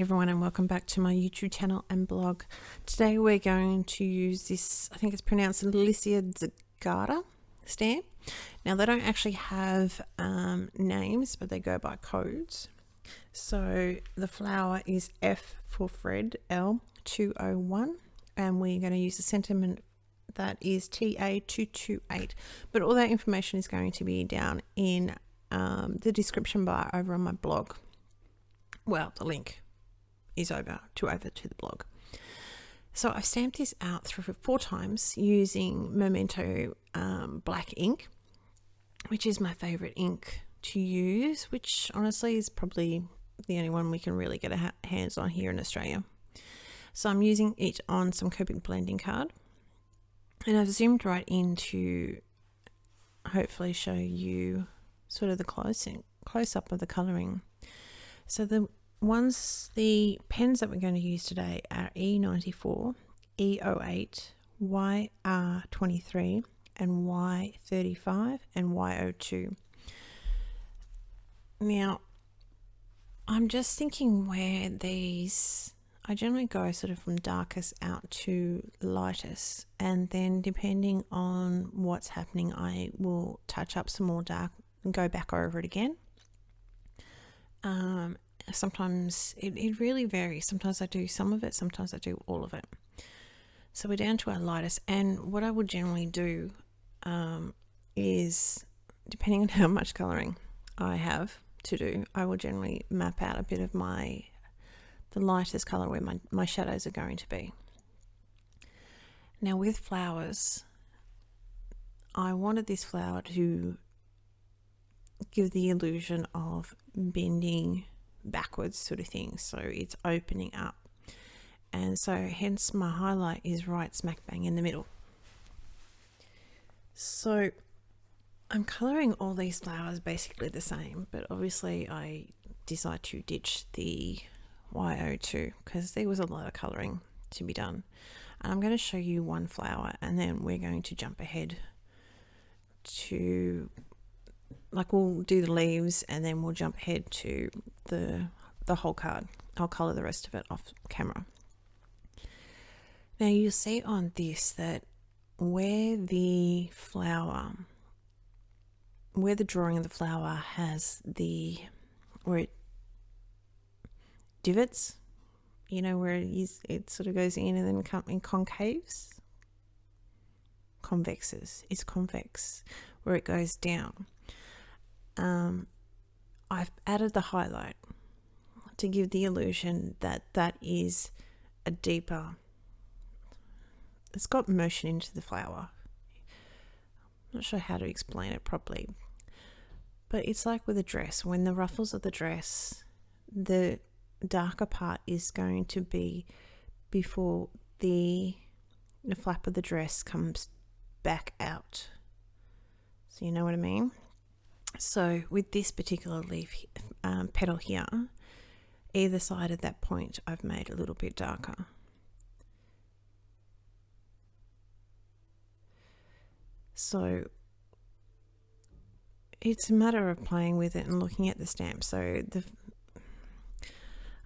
everyone, and welcome back to my YouTube channel and blog. Today we're going to use this, I think it's pronounced Alicia Zagata stamp. Now they don't actually have names, but they go by codes. So the flower is F for Fred L201, and we're going to use the sentiment that is TA228. But all that information is going to be down in the description bar over on my blog. Well, the link is over to the blog. So I've stamped this out 4 times using Memento black ink, which is my favorite ink to use, which honestly is probably the only one we can really get our hands on here in Australia. So I'm using it on some Copic blending card, and I've zoomed right in to hopefully show you sort of the close up of the colouring. So the pens that we're going to use today are E94, E08, YR23, and Y35 and Y02. Now, I'm just thinking where I generally go sort of from darkest out to lightest, and then depending on what's happening, I will touch up some more dark and go back over it again. Sometimes it really varies. Sometimes I do some of it, sometimes I do all of it. So we're down to our lightest, and what I would generally do is, depending on how much colouring I have to do, I will generally map out a bit of the lightest colour where my shadows are going to be. Now with flowers, I wanted this flower to give the illusion of bending backwards sort of thing, so it's opening up, and so hence my highlight is right smack bang in the middle. So I'm colouring all these flowers basically the same, but obviously I decided to ditch the Y02 because there was a lot of colouring to be done, and I'm going to show you one flower and then we're going to jump ahead to, like, we'll do the leaves and then we'll jump ahead to the whole card. I'll colour the rest of it off camera. Now you'll see on this that where the drawing of the flower has where it divots, you know, where it sort of goes in and then in concaves. It's convex, where it goes down. I've added the highlight to give the illusion that is a deeper, it's got motion into the flower. I'm not sure how to explain it properly, but it's like with a dress. When the ruffles of the dress, the darker part is going to be before the flap of the dress comes back out. So you know what I mean? So with this particular leaf petal here, either side of that point I've made a little bit darker. So it's a matter of playing with it and looking at the stamp. So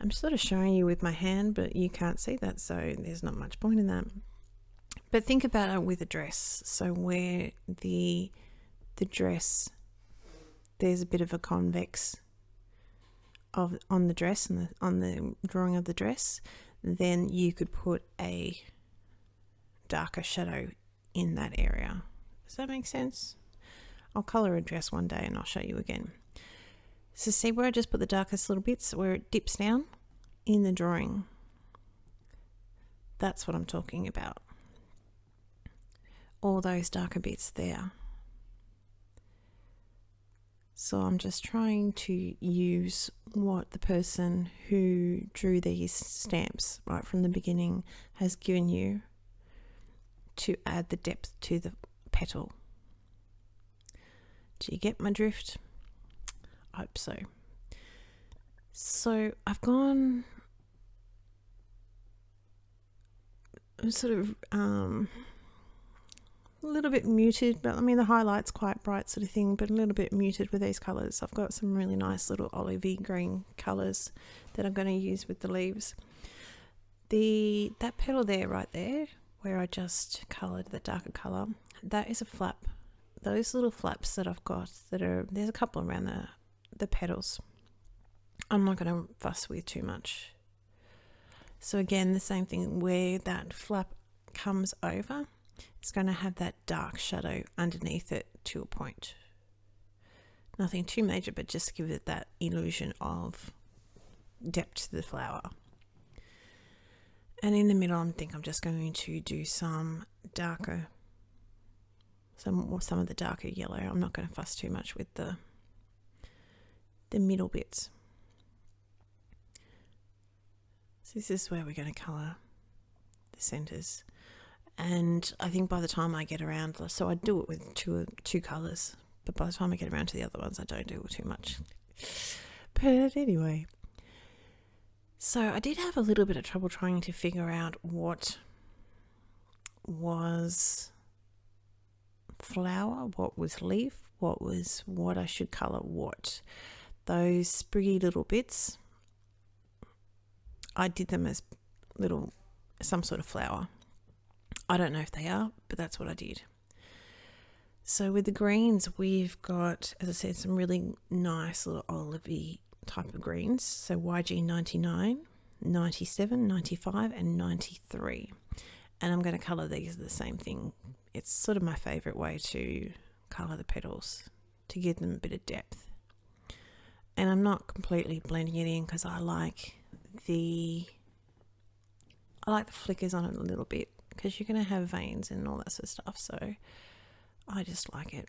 I'm sort of showing you with my hand, but you can't see that, so there's not much point in that. But think about it with a dress. So where the dress, there's a bit of a convex on the dress and on the drawing of the dress, then you could put a darker shadow in that area. Does that make sense? I'll colour a dress one day and I'll show you again. So see where I just put the darkest little bits where it dips down in the drawing? That's what I'm talking about. All those darker bits there. So I'm just trying to use what the person who drew these stamps right from the beginning has given you to add the depth to the petal. Do you get my drift? I hope so. So I've gone sort of a little bit muted, but I mean the highlight's quite bright sort of thing, but a little bit muted with these colours. I've got some really nice little olivey green colours that I'm going to use with the leaves. That petal there, right there, where I just coloured the darker colour, that is a flap. Those little flaps that I've got, there's a couple around the petals, I'm not going to fuss with too much. So again, the same thing, where that flap comes over, it's going to have that dark shadow underneath it to a point. Nothing too major, but just give it that illusion of depth to the flower. And in the middle, I think I'm just going to do some of the darker yellow. I'm not going to fuss too much with the middle bits. So this is where we're going to colour the centres. And I think by the time I get around, so I do it with two colours, but by the time I get around to the other ones, I don't do it too much. But anyway, so I did have a little bit of trouble trying to figure out what was flower, what was leaf, what I should colour what. Those spriggy little bits, I did them as some sort of flower. I don't know if they are, but that's what I did. So with the greens, we've got, as I said, some really nice little olivey type of greens. So YG 99, 97, 95 and 93. And I'm going to colour these the same thing. It's sort of my favourite way to colour the petals, to give them a bit of depth. And I'm not completely blending it in because I like the flickers on it a little bit, because you're going to have veins and all that sort of stuff, so I just like it.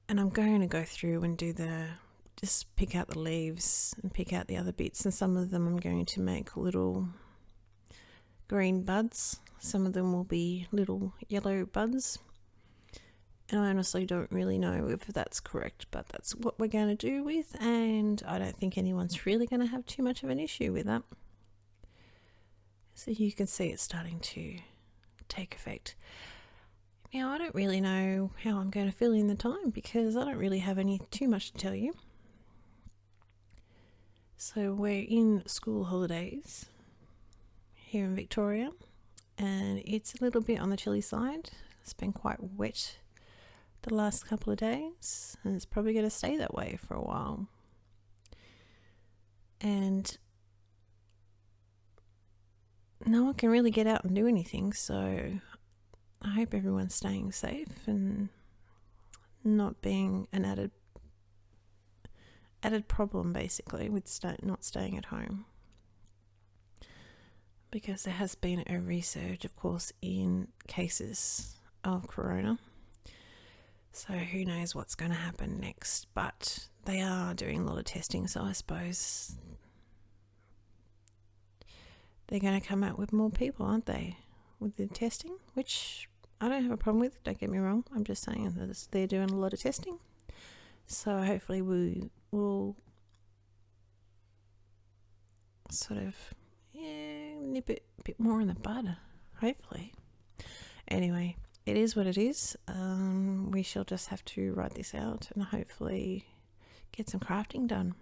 And I'm going to go through and just pick out the leaves and pick out the other bits, and some of them I'm going to make little green buds, some of them will be little yellow buds, and I honestly don't really know if that's correct, but that's what we're going to do with, and I don't think anyone's really going to have too much of an issue with that. So you can see it's starting to take effect. Now, I don't really know how I'm going to fill in the time because I don't really have too much to tell you. So we're in school holidays here in Victoria, and it's a little bit on the chilly side. It's been quite wet the last couple of days, and it's probably going to stay that way for a while. And no one can really get out and do anything, so I hope everyone's staying safe and not being an added problem basically with not staying at home, because there has been a resurge, of course, in cases of corona, so who knows what's going to happen next. But they are doing a lot of testing, so I suppose they're going to come out with more people, aren't they, with the testing, which I don't have a problem with, don't get me wrong. I'm just saying that they're doing a lot of testing, so hopefully we will sort of nip it a bit more in the bud, hopefully. Anyway, it is what it is. We shall just have to write this out and hopefully get some crafting done.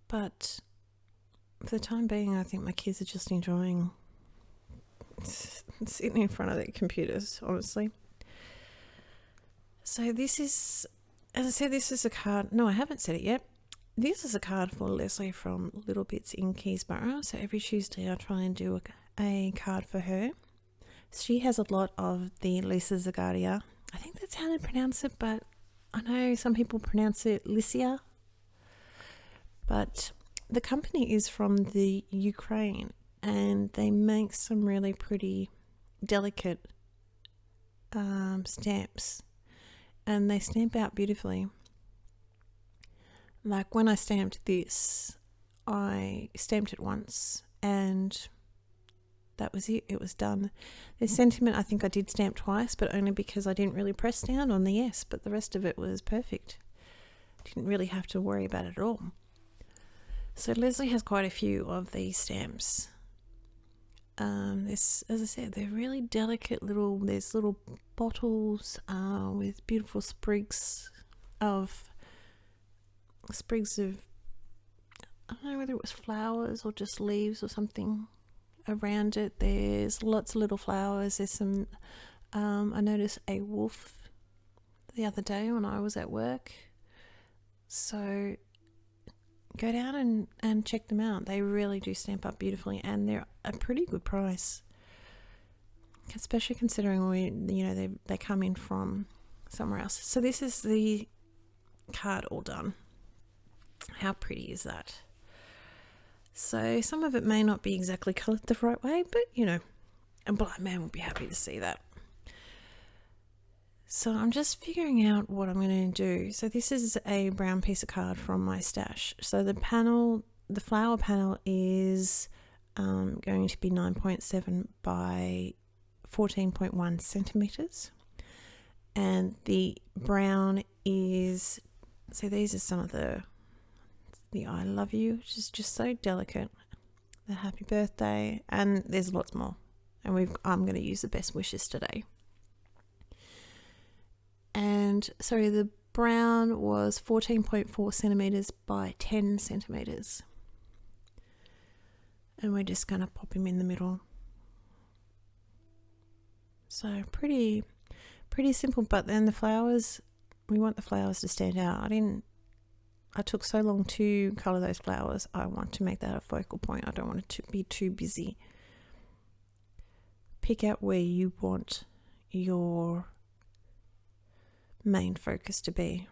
But for the time being, I think my kids are just enjoying sitting in front of their computers, honestly. So this is, as I said, this is a card. No, I haven't said it yet. This is a card for Leslie from Little Bits in Keysborough. So every Tuesday I try and do a card for her. She has a lot of the Lisa Zagaria. I think that's how they pronounce it, but I know some people pronounce it Lycia. But the company is from the Ukraine, and they make some really pretty, delicate stamps, and they stamp out beautifully. Like when I stamped this, I stamped it once, and that was it. It was done. The sentiment, I think I did stamp twice, but only because I didn't really press down on the S, but the rest of it was perfect. Didn't really have to worry about it at all. So Leslie has quite a few of these stamps. This, as I said, they're really delicate there's little bottles with beautiful sprigs of, I don't know whether it was flowers or just leaves or something around it. There's lots of little flowers. There's some, I noticed a wolf the other day when I was at work. So go down and check them out. They really do stamp up beautifully, and they're a pretty good price, especially considering they come in from somewhere else. So this is the card all done. How pretty is that? So some of it may not be exactly coloured the right way, but a blind man will be happy to see that. So I'm just figuring out what I'm going to do. So this is a brown piece of card from my stash. So the flower panel is going to be 9.7 by 14.1 centimeters. And the brown is, so these are some of the I love you, which is just so delicate. The happy birthday, and there's lots more. And I'm going to use the best wishes today. And sorry, the brown was 14.4 centimeters by 10 centimeters. And we're just going to pop him in the middle. So pretty simple, but then the flowers, we want the flowers to stand out. I took so long to colour those flowers. I want to make that a focal point. I don't want it to be too busy. Pick out where you want your main focus to be.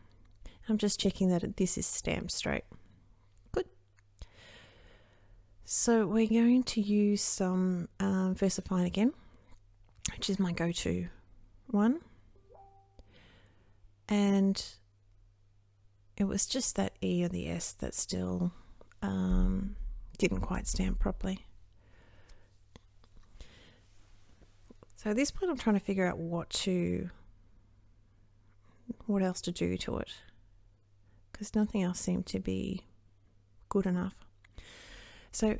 I'm just checking that this is stamped straight. Good. So we're going to use some VersaFine again, which is my go-to one. And it was just that E or the S that still didn't quite stamp properly. So at this point I'm trying to figure out what else to do to it, because nothing else seemed to be good enough. So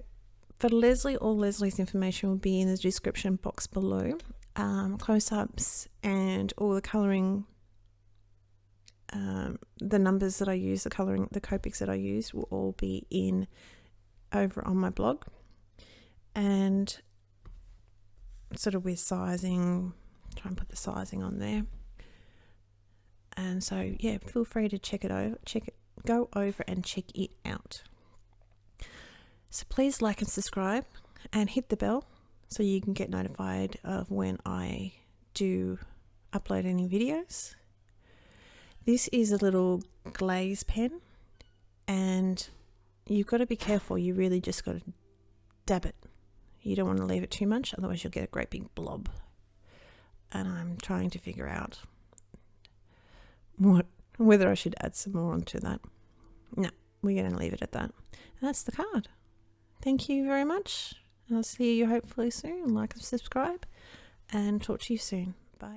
for Leslie, all Leslie's information will be in the description box below. Close-ups and all the colouring, the numbers that I use, the colouring, the Copics that I use will all be over on my blog, and sort of with sizing, try and put the sizing on there. And so yeah, feel free to go over and check it out. So please like and subscribe and hit the bell so you can get notified of when I do upload any videos. This is a little glaze pen, and you've got to be careful. You really just got to dab it. You don't want to leave it too much, otherwise you'll get a great big blob. And I'm trying to figure out whether I should add some more onto that. No, we're going to leave it at that. And that's the card. Thank you very much. And I'll see you hopefully soon. Like and subscribe, and talk to you soon. Bye.